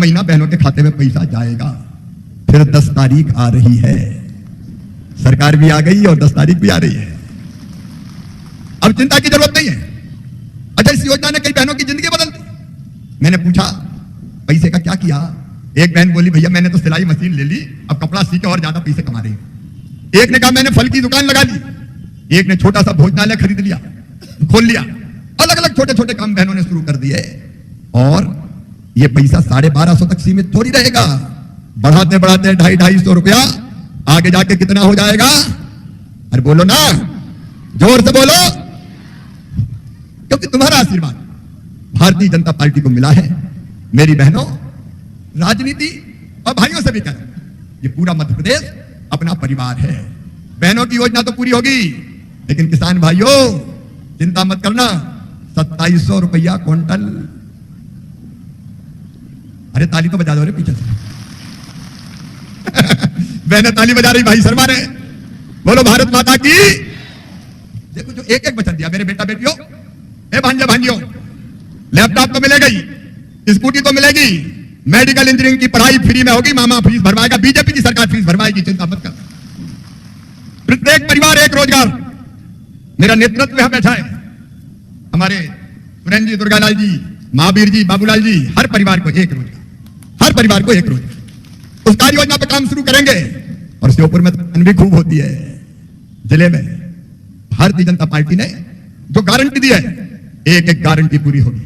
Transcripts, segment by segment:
महीना बहनों के खाते में पैसा जाएगा। फिर 10 तारीख आ रही है, सरकार भी आ गई और 10 तारीख भी आ रही है। अब चिंता की जरूरत नहीं है। अच्छा, इस योजना ने कई बहनों की जिंदगी बदल दी। मैंने पूछा पैसे का क्या किया? एक बहन बोली भैया मैंने तो सिलाई मशीन ले ली, अब कपड़ा सी के और ज्यादा पैसे कमा रही हूं। एक ने कहा मैंने फल की दुकान लगा ली। एक ने छोटा सा भोजनालय खरीद लिया, खोल लिया। अलग अलग छोटे छोटे काम बहनों ने शुरू कर दिए। और ये पैसा 1250 तक सीमित थोड़ी रहेगा। बढ़ाते बढ़ाते 250-250 रुपया आगे जाके कितना हो जाएगा? अरे बोलो ना, जोर से बोलो, क्योंकि तुम्हारा आशीर्वाद भारतीय जनता पार्टी को मिला है। मेरी बहनों, राजनीति और भाइयों से भी कह, ये पूरा मध्य प्रदेश अपना परिवार है। बहनों की योजना तो पूरी होगी, लेकिन किसान भाइयों चिंता मत करना, 2700 रुपया क्विंटल। अरे ताली तो बजा दो रे पीछे से। बहनें ताली बजा रही, भाई शर्मा रहे। बोलो भारत माता की। देखो जो एक एक वचन दिया मेरे बेटा बेटियों, ए भांजे भांजियों, लैपटॉप तो मिलेगा ही, स्कूटी तो मिलेगी, मेडिकल इंजीनियरिंग की पढ़ाई फ्री में होगी, मामा फीस भरवाएगा, बीजेपी की सरकार फीस भरवाएगी, चिंता मत कर। प्रत्येक परिवार एक रोजगार। मेरा नेतृत्व यहां बैठा है, हमारे सुरेंद्र जी, दुर्गालाल जी, महावीर जी, बाबूलाल जी, हर परिवार को एक रोजगार, हर परिवार को एक रोजगार। उस कार्य योजना पर काम शुरू करेंगे। और श्योपुर में तो भी खूब होती है। जिले में भारतीय जनता पार्टी ने जो गारंटी दी है, एक एक गारंटी पूरी होगी।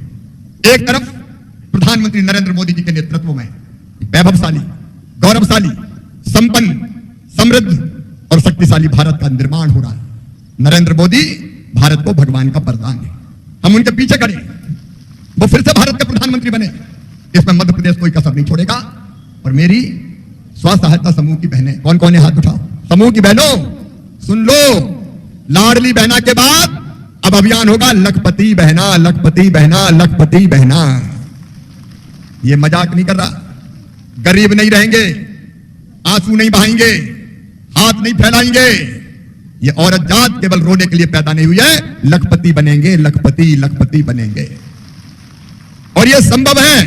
एक तरफ प्रधानमंत्री नरेंद्र मोदी जी के नेतृत्व में वैभवशाली, गौरवशाली, संपन्न, समृद्ध और शक्तिशाली भारत का निर्माण हो रहा है। नरेंद्र मोदी भारत को भगवान का वरदान है, हम उनके पीछे खड़े, वो फिर से भारत के प्रधानमंत्री बने, इसमें मध्य प्रदेश कोई कसर नहीं छोड़ेगा। और मेरी स्व सहायता समूह की बहनें, कौन कौन है हाथ उठाओ, समूह की बहनों सुन लो, लाडली बहना के बाद अब अभियान होगा लखपति बहना, लखपति बहना, लखपति बहना। ये मजाक नहीं कर रहा। गरीब नहीं रहेंगे, आंसू नहीं बहाएंगे, हाथ नहीं फैलाएंगे। ये औरत जात केवल रोने के लिए पैदा नहीं हुई है, लखपति बनेंगे, लखपति, लखपति बनेंगे। और ये संभव है।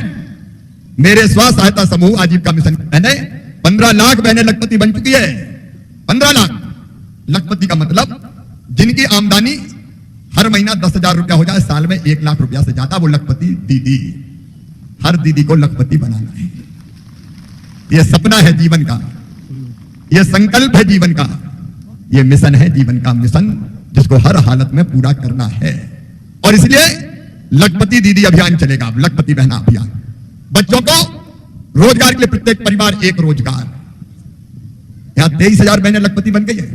मेरे स्व सहायता समूह आजीविका मिशन की बहनें, 15 लाख बहनें लखपति बन चुकी है। 15 लाख। लखपति का मतलब जिनकी आमदनी हर महीना 10,000 रुपया हो जाए, साल में 1 लाख रुपया से ज्यादा, वो लखपति दीदी। हर दीदी को लखपति बनाना है। यह सपना है जीवन का, यह संकल्प है जीवन का, यह मिशन है जीवन का मिशन, जिसको हर हालत में पूरा करना है। और इसलिए लखपति दीदी अभियान चलेगा, अब लखपति बहना अभियान। बच्चों को रोजगार के लिए प्रत्येक परिवार एक रोजगार। यहां 23,000 बहनें लखपति बन गई है,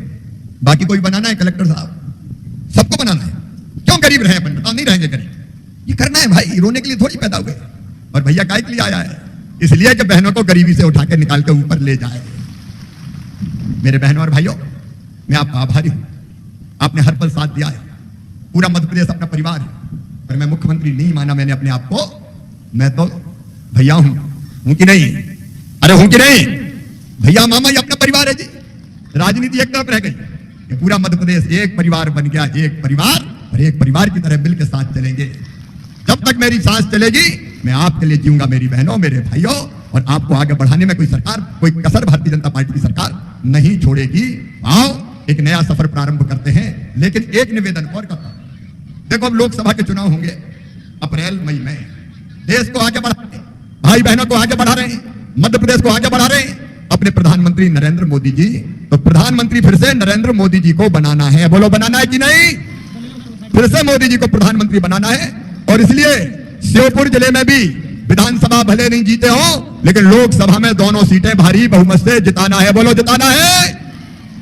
बाकी कोई बनाना है कलेक्टर साहब, सबको बनाना है। क्यों गरीब रहे अपन, बताओ, नहीं रहेंगे गरीब, ये करना है भाई, रोने के लिए थोड़ी पैदा हुए। और भैया काय के लिए आया है? इसलिए कि बहनों को गरीबी से उठा के निकाल के ऊपर ले जाए। मेरे बहनों और भाइयों, मैं आपका आभारी हूं, आपने हर पल साथ दिया है। पूरा मध्य प्रदेश अपना परिवार है, पर मैं मुख्यमंत्री नहीं माना मैंने अपने आप को। मैं तो भैया हूं कि नहीं? अरे हूं कि नहीं? भैया मामा ये अपना परिवार है जी। राजनीति एक तरफ रह गई, ये पूरा मध्य प्रदेश एक परिवार बन गया, एक परिवार, और एक परिवार की तरह मिलकर साथ चलेंगे। जब तक मेरी सांस चलेगी, मैं आपके लिए जीऊंगा मेरी बहनों, मेरे भाइयों, और आपको आगे बढ़ाने में कोई सरकार, कोई कसर भारतीय जनता पार्टी की सरकार नहीं छोड़ेगी। आओ एक नया सफर प्रारंभ करते हैं। लेकिन एक निवेदन और करता हूं, देखो अब लोकसभा के चुनाव होंगे अप्रैल मई में। देश को आगे बढ़ा रहे हैं, भाई बहनों को आगे बढ़ा रहे हैं, मध्य प्रदेश को आगे बढ़ा रहे हैं अपने प्रधानमंत्री नरेंद्र मोदी जी। तो प्रधानमंत्री फिर से नरेंद्र मोदी जी को बनाना है। बोलो बनाना है कि नहीं? फिर से मोदी जी को प्रधानमंत्री बनाना है। और इसलिए श्योपुर जिले में भी विधानसभा भले नहीं जीते हो, लेकिन लोकसभा में दोनों सीटें भारी बहुमत से जिताना है। बोलो जिताना है।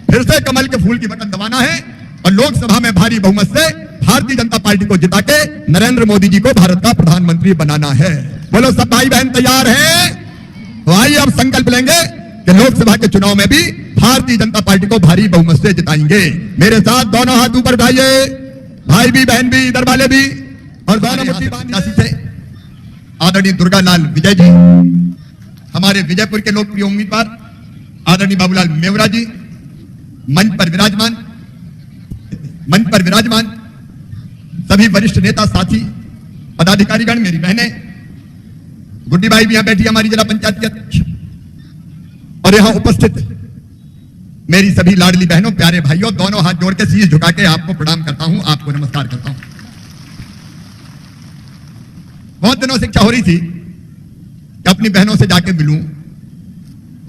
फिर से कमल के फूल की बटन दबाना है और लोकसभा में भारी बहुमत से भारतीय जनता पार्टी को जिता के नरेंद्र मोदी जी को भारत का प्रधानमंत्री बनाना है। बोलो सब भाई बहन तैयार हैं? तो आइए अब संकल्प लेंगे कि लोकसभा के चुनाव में भी भारतीय जनता पार्टी को भारी बहुमत से जिताएंगे। मेरे साथ दोनों हाथ ऊपर उठाइए, भाई भी बहन भी, इधर वाले भी, और दोनों मुट्ठी बांधिए। आदरणीय दुर्गालाल विजय जी, हमारे विजयपुर के लोकप्रिय उम्मीदवार आदरणीय बाबूलाल मेवरा जी मंच पर विराजमान, सभी वरिष्ठ नेता साथी, पदाधिकारीगण, मेरी बहनें, गुड्डी बाई भी यहां बैठी, हमारी जिला पंचायत की अध्यक्ष, और यहां उपस्थित मेरी सभी लाडली बहनों, प्यारे भाइयों, दोनों हाथ जोड़ के शीश झुका के आपको प्रणाम करता हूं, आपको नमस्कार करता हूं। बहुत दिनों से इच्छा हो रही थी कि अपनी बहनों से जाके मिलूं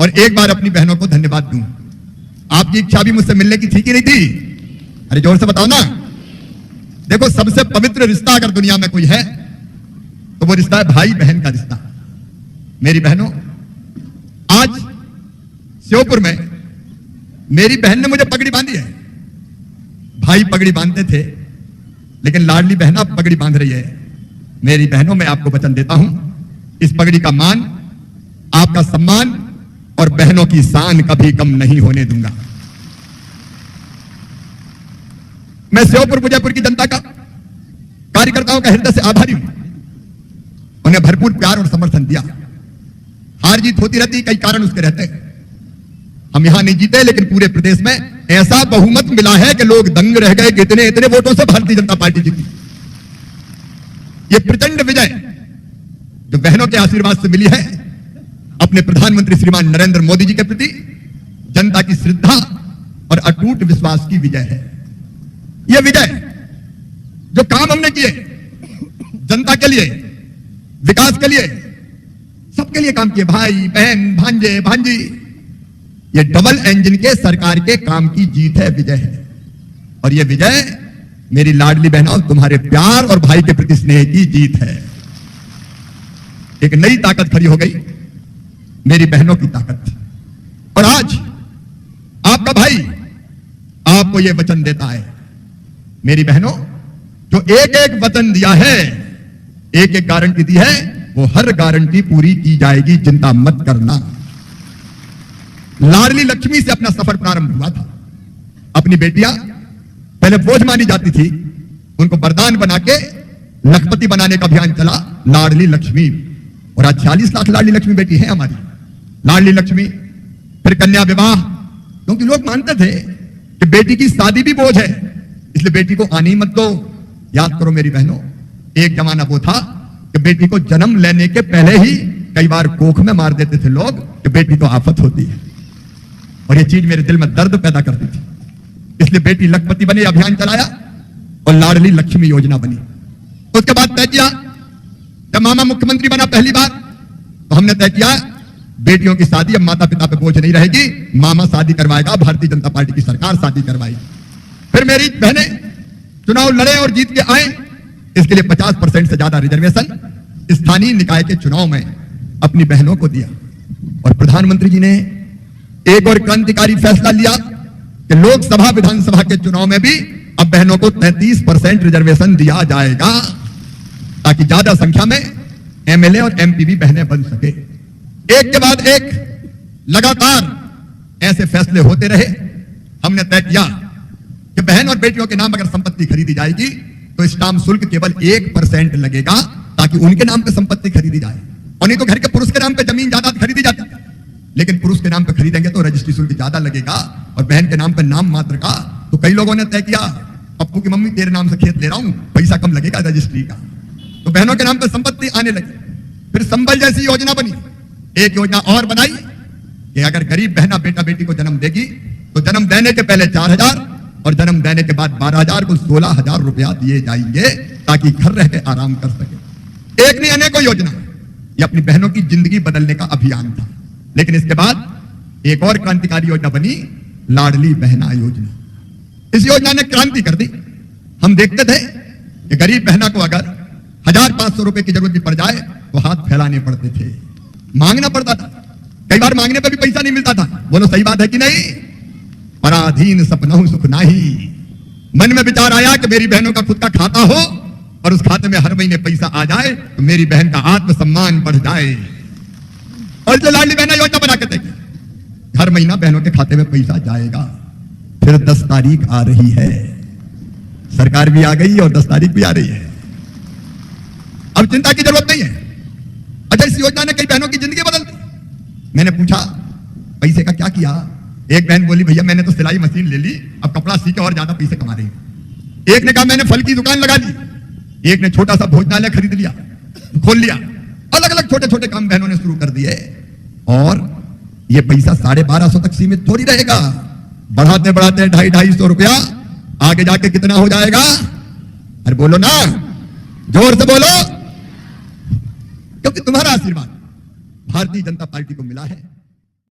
और एक बार अपनी बहनों को धन्यवाद दूं। आपकी इच्छा भी मुझसे मिलने की थी कि नहीं थी? अरे जोर से बताओ ना। देखो, सबसे पवित्र रिश्ता अगर दुनिया में कोई है तो वो रिश्ता है भाई बहन का रिश्ता। मेरी बहनों, आज श्योपुर में मेरी बहन ने मुझे पगड़ी बांधी है। भाई पगड़ी बांधते थे, लेकिन लाडली बहन अब पगड़ी बांध रही है। मेरी बहनों, मैं आपको वचन देता हूं, इस पगड़ी का मान, आपका सम्मान और बहनों की शान कभी कम नहीं होने दूंगा। मैं श्योपुर मुजफ्फरपुर की जनता का, कार्यकर्ताओं का हृदय से आभारी हूं। उन्हें भरपूर प्यार और समर्थन दिया। हार जीत होती रहती, कई कारण उसके रहते हैं। हम यहां नहीं जीते, लेकिन पूरे प्रदेश में ऐसा बहुमत मिला है कि लोग दंग रह गए कि इतने इतने वोटों से भारतीय जनता पार्टी जीती। ये प्रचंड विजय जो बहनों के आशीर्वाद से मिली है, अपने प्रधानमंत्री श्रीमान नरेंद्र मोदी जी के प्रति जनता की श्रद्धा और अटूट विश्वास की विजय है। यह विजय जो काम हमने किए जनता के लिए, विकास के लिए, सबके लिए काम किए, भाई बहन, भांजे भांजी, ये डबल इंजन के सरकार के काम की जीत है, विजय है। और यह विजय मेरी लाडली बहनों, तुम्हारे प्यार और भाई के प्रति स्नेह की जीत है। एक नई ताकत खड़ी हो गई, मेरी बहनों की ताकत। और आज आपका भाई आपको यह वचन देता है, मेरी बहनों, जो एक एक वचन दिया है, एक एक गारंटी दी है, वो हर गारंटी पूरी की जाएगी, चिंता मत करना। लाडली लक्ष्मी से अपना सफर प्रारंभ हुआ था। अपनी बेटियां पहले बोझ मानी जाती थी, उनको वरदान बना के लखपति बनाने का अभियान चला, लाडली लक्ष्मी। और आज 40 लाख लाडली लक्ष्मी बेटी है हमारी। लाडली लक्ष्मी, फिर कन्या विवाह, क्योंकि लोग मानते थे कि बेटी की शादी भी बोझ है, इसलिए बेटी को आने ही मत दो। याद करो मेरी बहनों, एक जमाना वो था कि बेटी को जन्म लेने के पहले ही कई बार कोख में मार देते थे लोग कि बेटी तो आफत होती है, और ये चीज मेरे दिल में दर्द पैदा करती थी। इसलिए बेटी लखपति बने अभियान चलाया और लाडली लक्ष्मी योजना बनी। उसके बाद तय किया, जब मामा मुख्यमंत्री बना पहली बार, तो हमने तय किया बेटियों की शादी अब माता पिता पे बोझ नहीं रहेगी, मामा शादी करवाएगा, भारतीय जनता पार्टी की सरकार शादी करवाएगी। फिर मेरी बहनें चुनाव लड़े और जीत के आए, इसके लिए 50% से ज्यादा रिजर्वेशन स्थानीय निकाय के चुनाव में अपनी बहनों को दिया। और प्रधानमंत्री जी ने एक और क्रांतिकारी फैसला लिया कि लोकसभा विधानसभा के चुनाव में भी अब बहनों को 33% रिजर्वेशन दिया जाएगा, ताकि ज्यादा संख्या में एमएलए और एमपी भी बहनें बन सके। एक के बाद एक लगातार ऐसे फैसले होते रहे। हमने तय किया कि बहन और बेटियों के नाम अगर संपत्ति खरीदी जाएगी तो स्टाम्प शुल्क केवल 1% लगेगा, ताकि उनके नाम पे संपत्ति खरीदी जाए। और नहीं तो घर के पुरुष के नाम पे जमीन जायदाद खरीदी जाती, लेकिन पुरुष के नाम पे खरीदेंगे तो रजिस्ट्री शुल्क ज्यादा लगेगा, और बहन के नाम पे नाम मात्र का। तो कई लोगों ने तय किया, पप्पू की मम्मी तेरे नाम से खेत ले रहा हूं, पैसा कम लगेगा रजिस्ट्री का। तो बहनों के नाम पे संपत्ति आने लगी। फिर संबल जैसी योजना बनी। एक योजना और बनाई कि अगर गरीब बहना बेटा बेटी को जन्म देगी तो जन्म देने के पहले 4,000 और जन्म देने के बाद 12,000 को 16,000 रुपया दिए जाएंगे, ताकि घर रह के आराम कर सके। एक नहीं अनेकों योजना, ये अपनी बहनों की जिंदगी बदलने का अभियान था। लेकिन इसके बाद एक और क्रांतिकारी योजना बनी, लाडली बहना योजना। इस योजना ने क्रांति कर दी। हम देखते थे कि गरीब बहना को अगर 1,500 रुपए की जरूरत भी पड़ जाए तो हाथ फैलाने पड़ते थे, मांगना पड़ता था। कई बार मांगने पर भी पैसा नहीं मिलता था। बोलो सही बात है कि नहीं? पराधीन सपनहु सुख नाही। मन में विचार आया कि मेरी बहनों का खुद का खाता हो और उस खाते में हर महीने पैसा आ जाए तो मेरी बहन का आत्मसम्मान बढ़ जाए। और जो लाडली बहना योजना बना के देखी, हर महीना बहनों के खाते में पैसा जाएगा। फिर 10 तारीख आ रही है, सरकार भी आ गई और 10 तारीख भी आ रही है। अब चिंता की जरूरत नहीं है। अच्छा, इस योजना ने कई बहनों की जिंदगी बदल दी। मैंने पूछा पैसे का क्या किया? एक बहन बोली भैया मैंने तो सिलाई मशीन ले ली, अब कपड़ा सी के और ज्यादा पैसे कमा रही हूं। एक ने कहा मैंने फल की दुकान लगा ली। एक ने छोटा सा भोजनालय खरीद लिया, खोल लिया। अलग अलग छोटे छोटे काम बहनों ने शुरू कर दिए। और ये पैसा 1250 तक सीमित थोड़ी रहेगा, बढ़ाते बढ़ाते 250-250 रुपया आगे जाके कितना हो जाएगा? अरे बोलो ना, जोर से बोलो, क्योंकि तुम्हारा आशीर्वाद भारतीय जनता पार्टी को मिला है।